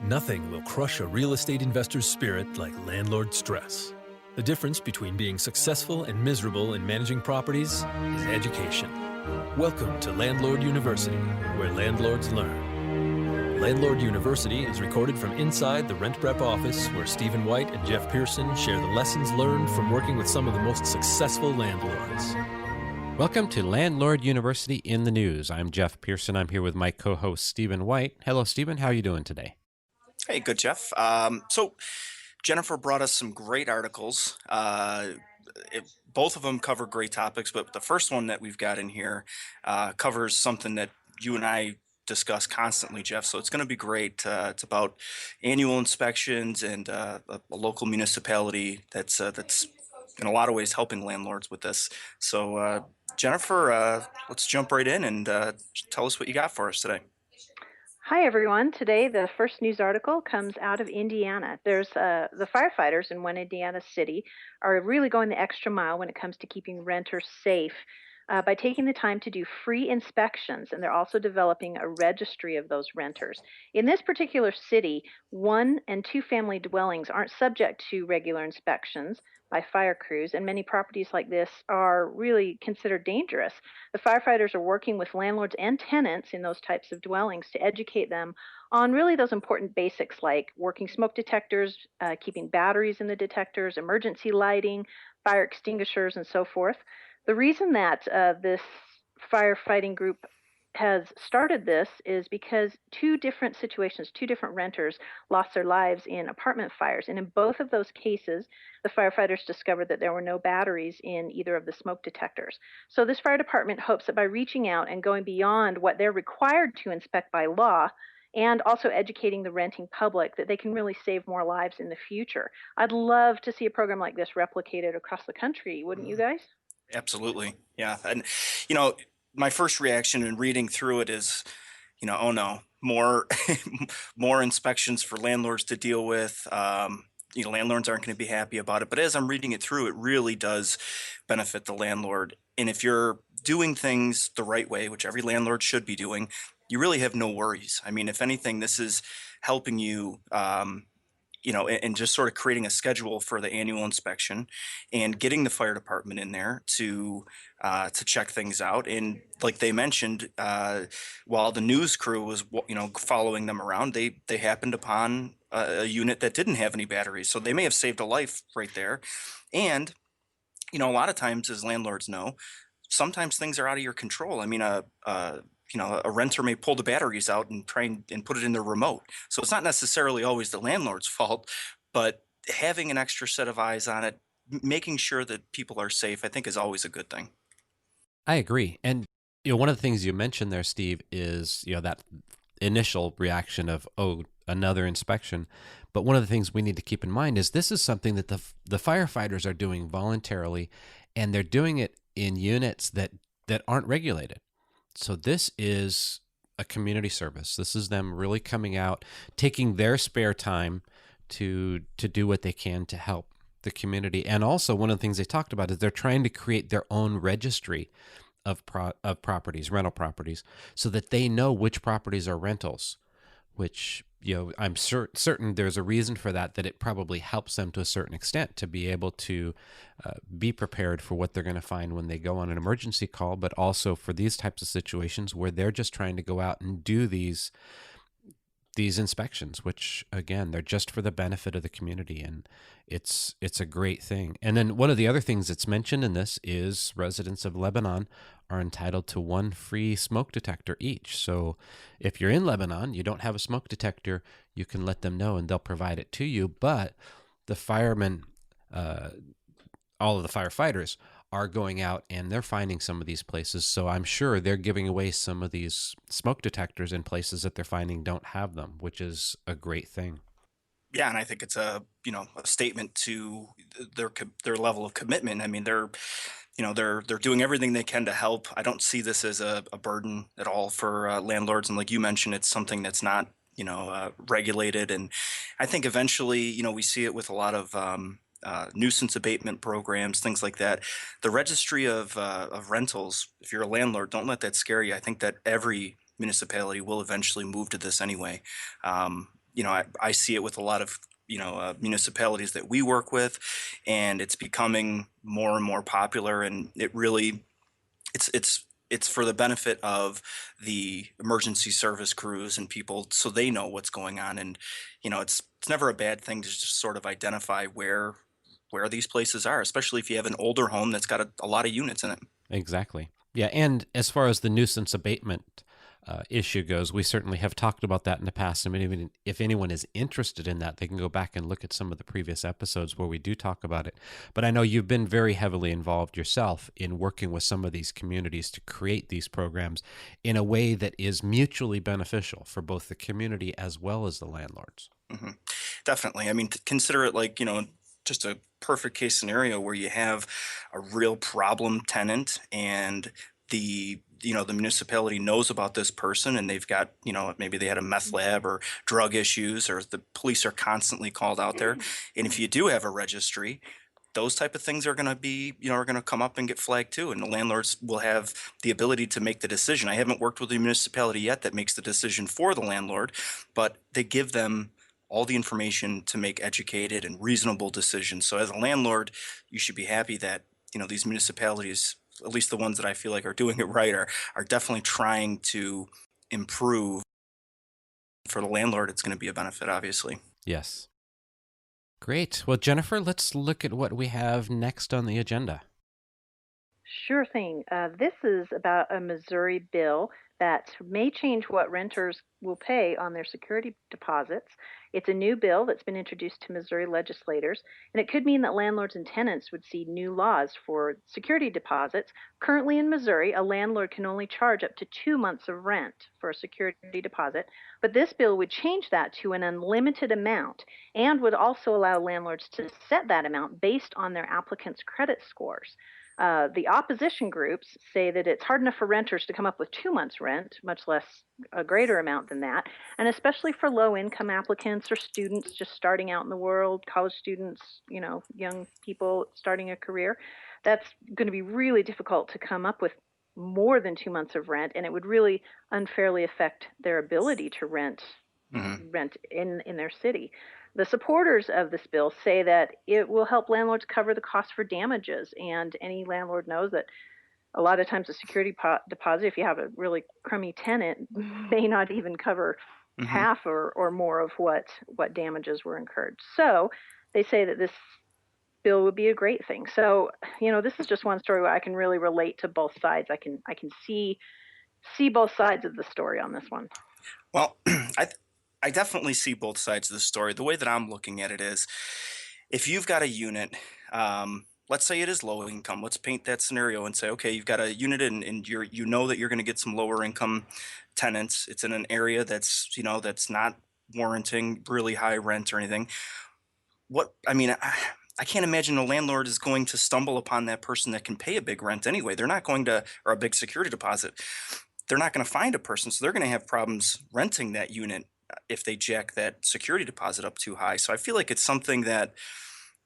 Nothing will crush a real estate investor's spirit like landlord stress. The difference between being successful and miserable in managing properties is education. Welcome to Landlord University, where landlords learn. Landlord University is recorded from inside the RentPrep office, where Stephen White and Jeff Pearson share the lessons learned from working with some of the most successful landlords. Welcome to Landlord University in the News. I'm Jeff Pearson. I'm here with my co-host, Stephen White. Hello, Stephen. How are you doing today? Hey, good, Jeff. So Jennifer brought us some great articles. Both of them cover great topics, but the first one that we've got in here covers something that you and I discuss constantly, Jeff. So it's going to be great. It's about annual inspections and a local municipality that's in a lot of ways helping landlords with this. So Jennifer, let's jump right in and tell us what you got for us today. Hi, everyone. Today, the first news article comes out of Indiana. There's the firefighters in one Indiana city are really going the extra mile when it comes to keeping renters safe by taking the time to do free inspections, and they're also developing a registry of those renters. In this particular city, one and two family dwellings aren't subject to regular inspections by fire crews, and many properties like this are really considered dangerous. The firefighters are working with landlords and tenants in those types of dwellings to educate them on really those important basics like working smoke detectors, keeping batteries in the detectors, emergency lighting, fire extinguishers, and so forth. The reason that this firefighting group has started this is because two different situations, two different renters lost their lives in apartment fires. And in both of those cases, the firefighters discovered that there were no batteries in either of the smoke detectors. So this fire department hopes that by reaching out and going beyond what they're required to inspect by law, and also educating the renting public, that they can really save more lives in the future. I'd love to see a program like this replicated across the country, wouldn't you guys? Absolutely. Yeah. And, you know, my first reaction in reading through it is, oh no, more, more inspections for landlords to deal with. Landlords aren't going to be happy about it. But as I'm reading it through, it really does benefit the landlord. And if you're doing things the right way, which every landlord should be doing, you really have no worries. I mean, if anything, this is helping you, and just sort of creating a schedule for the annual inspection and getting the fire department in there to check things out. And like they mentioned, while the news crew was following them around, they happened upon a unit that didn't have any batteries, so they may have saved a life right there. And a lot of times, as landlords know, sometimes things are out of your control. I mean, a renter may pull the batteries out and try and put it in their remote. So it's not necessarily always the landlord's fault, but having an extra set of eyes on it, making sure that people are safe, I think is always a good thing. I agree. And one of the things you mentioned there, Steve, is that initial reaction of, oh, another inspection. But one of the things we need to keep in mind is this is something that the firefighters are doing voluntarily, and they're doing it in units that aren't regulated. So this is a community service. This is them really coming out, taking their spare time to do what they can to help the community. And also one of the things they talked about is they're trying to create their own registry of properties, rental properties, so that they know which properties are rentals, which I'm certain there's a reason for that it probably helps them to a certain extent to be able to be prepared for what they're going to find when they go on an emergency call, but also for these types of situations where they're just trying to go out and do these inspections, which again, they're just for the benefit of the community, and it's a great thing. And then one of the other things that's mentioned in this is residents of Lebanon are entitled to one free smoke detector each. So if you're in Lebanon, you don't have a smoke detector, you can let them know and they'll provide it to you. But the firemen, all of the firefighters are going out and they're finding some of these places. So I'm sure they're giving away some of these smoke detectors in places that they're finding don't have them, which is a great thing. Yeah, and I think it's a statement to their level of commitment. I mean, they're doing everything they can to help. I don't see this as a burden at all for landlords. And like you mentioned, it's something that's not regulated. And I think eventually, we see it with a lot of nuisance abatement programs, things like that. The registry of rentals, if you're a landlord, don't let that scare you. I think that every municipality will eventually move to this anyway. I see it with a lot of municipalities that we work with, and it's becoming more and more popular. And it really, it's for the benefit of the emergency service crews and people, so they know what's going on. And it's never a bad thing to just sort of identify where these places are, especially if you have an older home that's got a lot of units in it. Exactly. Yeah, and as far as the nuisance abatement issue goes, we certainly have talked about that in the past. I mean, even if anyone is interested in that, they can go back and look at some of the previous episodes where we do talk about it. But I know you've been very heavily involved yourself in working with some of these communities to create these programs in a way that is mutually beneficial for both the community as well as the landlords. Hmm. Definitely. I mean, consider it like, just a perfect case scenario where you have a real problem tenant, and the municipality knows about this person, and they've got, maybe they had a meth lab or drug issues, or the police are constantly called out there. And if you do have a registry, those type of things are going to be, are going to come up and get flagged too. And the landlords will have the ability to make the decision. I haven't worked with a municipality yet that makes the decision for the landlord, but they give them all the information to make educated and reasonable decisions. So as a landlord, you should be happy that, these municipalities, at least the ones that I feel like are doing it right, are definitely trying to improve. For the landlord, it's going to be a benefit, obviously. Yes. Great. Well, Jennifer, let's look at what we have next on the agenda. Sure thing. This is about a Missouri bill that may change what renters will pay on their security deposits. It's a new bill that's been introduced to Missouri legislators, and it could mean that landlords and tenants would see new laws for security deposits. Currently in Missouri, a landlord can only charge up to 2 months of rent for a security deposit, but this bill would change that to an unlimited amount and would also allow landlords to set that amount based on their applicants' credit scores. The opposition groups say that it's hard enough for renters to come up with 2 months' rent, much less a greater amount than that, and especially for low-income applicants or students just starting out in the world, college students, young people starting a career. That's going to be really difficult to come up with more than 2 months of rent, and it would really unfairly affect their ability to rent Hmm. rent in their city. The supporters of this bill say that it will help landlords cover the cost for damages, and any landlord knows that a lot of times a security deposit, if you have a really crummy tenant, may not even cover Hmm. half or more of what damages were incurred. So they say that this bill would be a great thing. So, this is just one story where I can really relate to both sides. I can see both sides of the story on this one. Well, I definitely see both sides of the story. The way that I'm looking at it is, if you've got a unit, let's say it is low income. Let's paint that scenario and say, okay, you've got a unit, and you know that you're going to get some lower income tenants. It's in an area that's not warranting really high rent or anything. I can't imagine a landlord is going to stumble upon that person that can pay a big rent anyway. They're not going to, or a big security deposit. They're not going to find a person, so they're going to have problems renting that unit if they jack that security deposit up too high. So I feel like it's something that,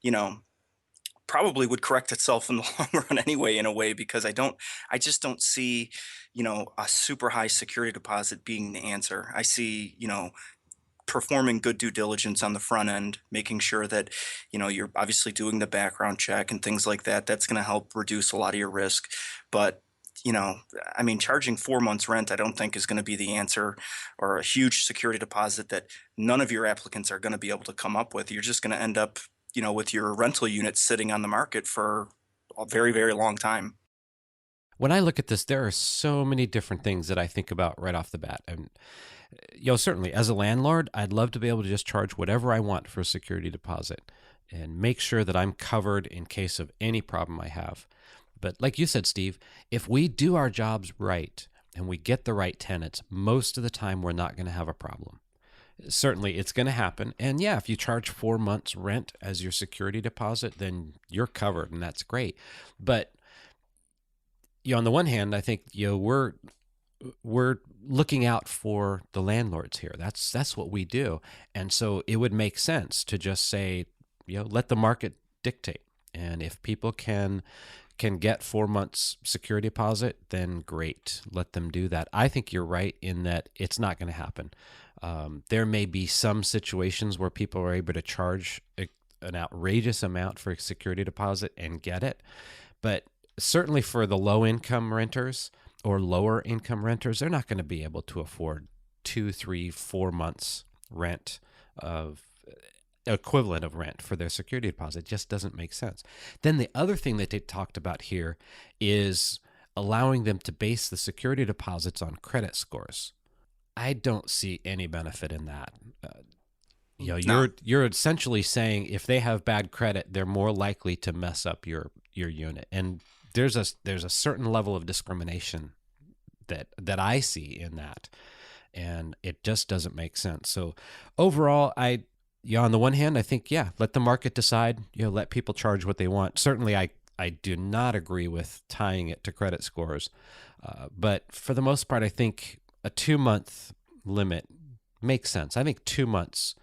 you know, probably would correct itself in the long run anyway, in a way, because I just don't see, a super high security deposit being the answer. I see, performing good due diligence on the front end, making sure that, you're obviously doing the background check and things like that. That's going to help reduce a lot of your risk. But, you know, charging 4 months rent, I don't think is going to be the answer, or a huge security deposit that none of your applicants are going to be able to come up with. You're just going to end up, with your rental unit sitting on the market for a very, very long time. When I look at this, there are so many different things that I think about right off the bat. And, certainly as a landlord, I'd love to be able to just charge whatever I want for a security deposit and make sure that I'm covered in case of any problem I have. But like you said, Steve, if we do our jobs right and we get the right tenants, most of the time we're not going to have a problem. Certainly it's going to happen. And yeah, if you charge 4 months rent as your security deposit, then you're covered, and that's great. But on the one hand, I think we're looking out for the landlords here. That's what we do. And so it would make sense to just say, let the market dictate. And if people can get 4 months security deposit, then great, let them do that. I think you're right in that it's not going to happen. There may be some situations where people are able to charge an outrageous amount for a security deposit and get it. But certainly for the low income renters or lower income renters, they're not going to be able to afford 2, 3, 4 months rent of equivalent of rent for their security deposit. It just doesn't make sense. Then the other thing that they talked about here is allowing them to base the security deposits on credit scores. I don't see any benefit in that. No. You're essentially saying if they have bad credit, they're more likely to mess up your unit, and there's a certain level of discrimination that I see in that, and it just doesn't make sense. So overall, on the one hand, I think let the market decide. Let people charge what they want. Certainly, I do not agree with tying it to credit scores, but for the most part, I think a 2-month limit makes sense. I think 2 months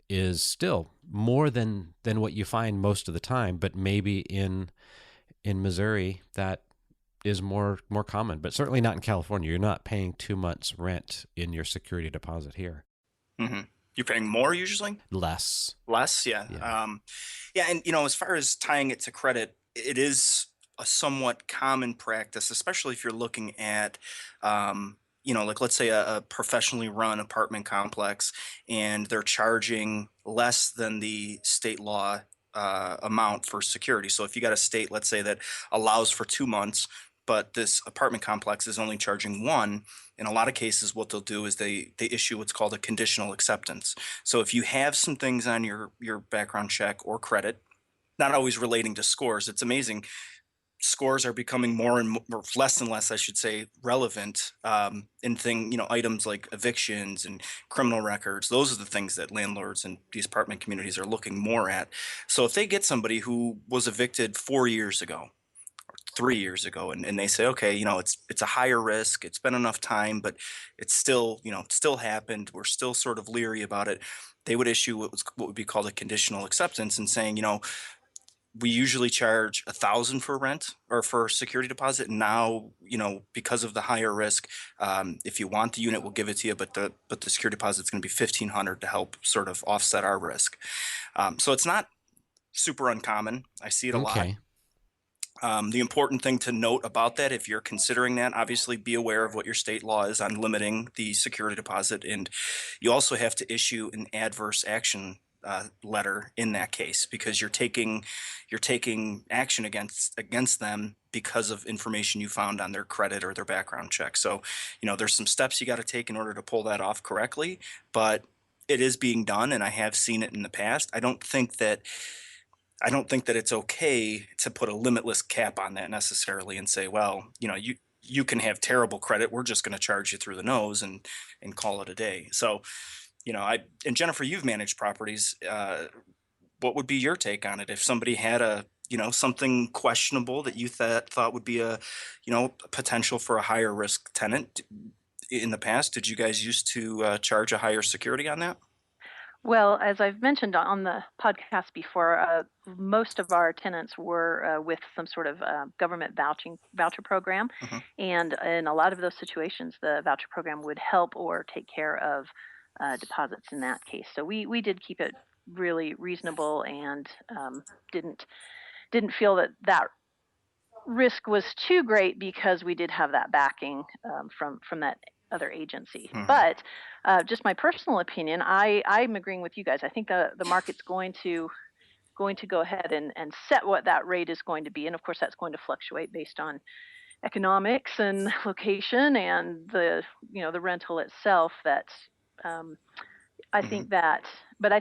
is still more than what you find most of the time, but maybe in Missouri that is more common, but certainly not in California. You're not paying 2 months rent in your security deposit here. Mm-hmm. You're paying more usually? Less. Yeah. Yeah. And as far as tying it to credit, it is a somewhat common practice, especially if you're looking at, like let's say a professionally run apartment complex, and they're charging less than the state law amount for security. So if you got a state, let's say, that allows for 2 months, but this apartment complex is only charging one, in a lot of cases, what they'll do is they issue what's called a conditional acceptance. So if you have some things on your background check or credit, not always relating to scores, it's amazing. Scores are becoming more and more, less and less, I should say, relevant in items like evictions and criminal records. Those are the things that landlords and these apartment communities are looking more at. So if they get somebody who was evicted 4 years ago, 3 years ago, and they say, okay, it's a higher risk, it's been enough time, but it's still, it still happened, we're still sort of leery about it, they would issue what would be called a conditional acceptance, and saying, we usually charge 1,000 for rent or for security deposit. Now, because of the higher risk, if you want the unit, we'll give it to you, but the security deposit is going to be 1,500 to help sort of offset our risk. So it's not super uncommon. I see it a lot. Okay. The important thing to note about that, if you're considering that, obviously be aware of what your state law is on limiting the security deposit, and you also have to issue an adverse action letter in that case, because you're taking action against them because of information you found on their credit or their background check. So, there's some steps you got to take in order to pull that off correctly, but it is being done, and I have seen it in the past. I don't think that it's okay to put a limitless cap on that necessarily and say, well, you can have terrible credit, we're just going to charge you through the nose and call it a day. So, and Jennifer, you've managed properties. What would be your take on it if somebody had something questionable that you thought would be a potential for a higher risk tenant in the past? Did you guys used to charge a higher security on that? Well, as I've mentioned on the podcast before, most of our tenants were with some sort of government voucher program, Mhm. and in a lot of those situations, the voucher program would help or take care of deposits in that case. So we did keep it really reasonable, and didn't feel that risk was too great, because we did have that backing from that other agency. Mhm. But just my personal opinion, I'm agreeing with you guys. I think the market's going to go ahead and set what that rate is going to be, and of course that's going to fluctuate based on economics and location and the rental itself. That I Mhm. think that, but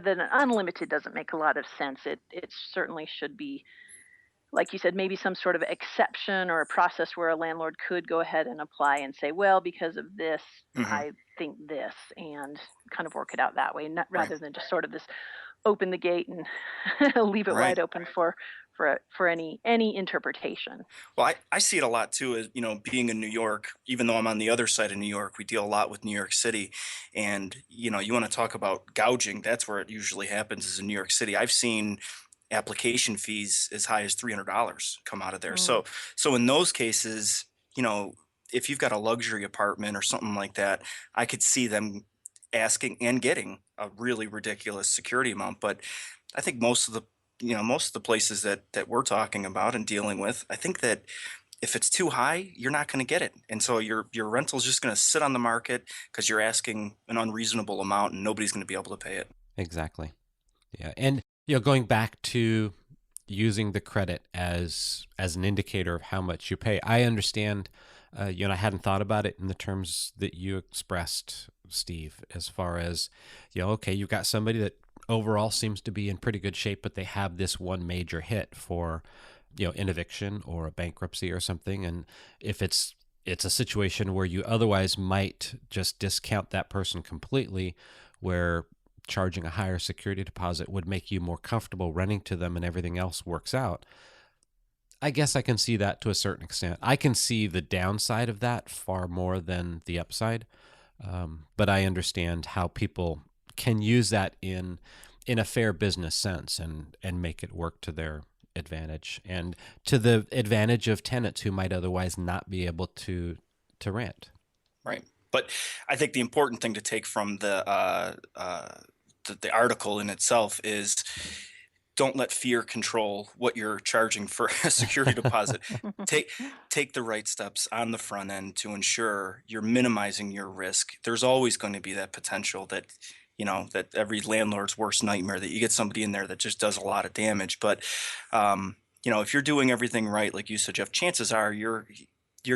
then unlimited doesn't make a lot of sense. It certainly should be, like you said, maybe some sort of exception or a process where a landlord could go ahead and apply and say, well, because of this, Mhm. I think this, and kind of work it out that way, not Right. rather than just sort of this open the gate and leave it Right. wide open for any interpretation. Well, I see it a lot too, as being in New York. Even though I'm on the other side of New York, we deal a lot with New York City, and you want to talk about gouging. That's where it usually happens, is in New York City. I've seen application fees as high as $300 come out of there. Mm. So in those cases, if you've got a luxury apartment or something like that, I could see them asking and getting a really ridiculous security amount. But I think most of the places that we're talking about and dealing with, I think that if it's too high, you're not going to get it. And so your rental's just going to sit on the market because you're asking an unreasonable amount and nobody's going to be able to pay it. Exactly. Yeah. And, going back to using the credit as an indicator of how much you pay, I understand, I hadn't thought about it in the terms that you expressed, Steve, as far as, okay, you've got somebody that overall seems to be in pretty good shape, but they have this one major hit for, an eviction or a bankruptcy or something. And if it's a situation where you otherwise might just discount that person completely, where charging a higher security deposit would make you more comfortable renting to them and everything else works out. I guess I can see that to a certain extent. I can see the downside of that far more than the upside. But I understand how people can use that in a fair business sense and make it work to their advantage and to the advantage of tenants who might otherwise not be able to rent. Right. But I think the important thing to take from the article in itself is don't let fear control what you're charging for a security deposit. Take the right steps on the front end to ensure you're minimizing your risk. There's always going to be that potential that, that every landlord's worst nightmare, that you get somebody in there that just does a lot of damage. But, if you're doing everything right, like you said, Jeff, chances are you're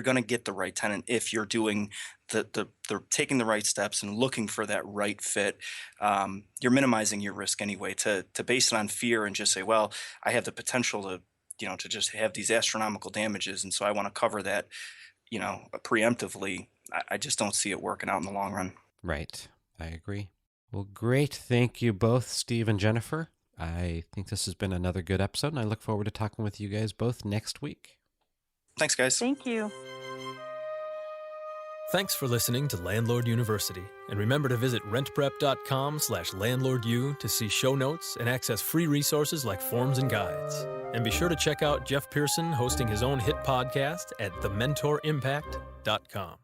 going to get the right tenant if you're doing the taking the right steps and looking for that right fit. You're minimizing your risk anyway. To base it on fear and just say, well, I have the potential to just have these astronomical damages, and so I want to cover that, preemptively. I just don't see it working out in the long run. Right. I agree. Well, great. Thank you both, Steve and Jennifer. I think this has been another good episode, and I look forward to talking with you guys both next week. Thanks, guys. Thank you. Thanks for listening to Landlord University. And remember to visit rentprep.com/landlordu to see show notes and access free resources like forms and guides. And be sure to check out Jeff Pearson hosting his own hit podcast at thementorimpact.com.